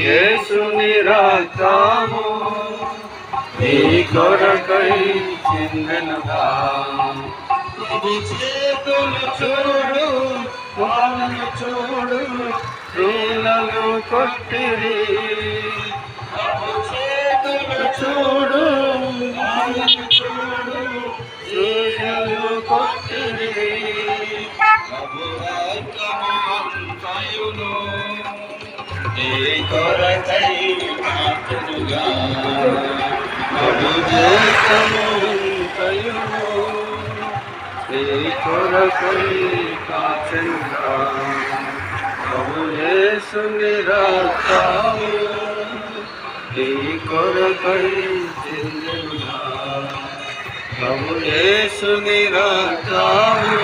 యేసుని రక్తము నీ కొరకై చిందెనుగా. ఇది చేతులు చూడు, కాళ్ళను చూడు, రూలను కొట్టిరి. చేతులు చూడు, కాళ్ళను చూడు, రూలను కొట్టిరి. నీ కొరకై కాచెనుగా. ప్రభు దేశమంతయును నీ కొరకై కాచెనుగా. ప్రభు యేసుని రక్తము నీ కొరకై చిందెనుగా. ప్రభు యేసుని రక్తము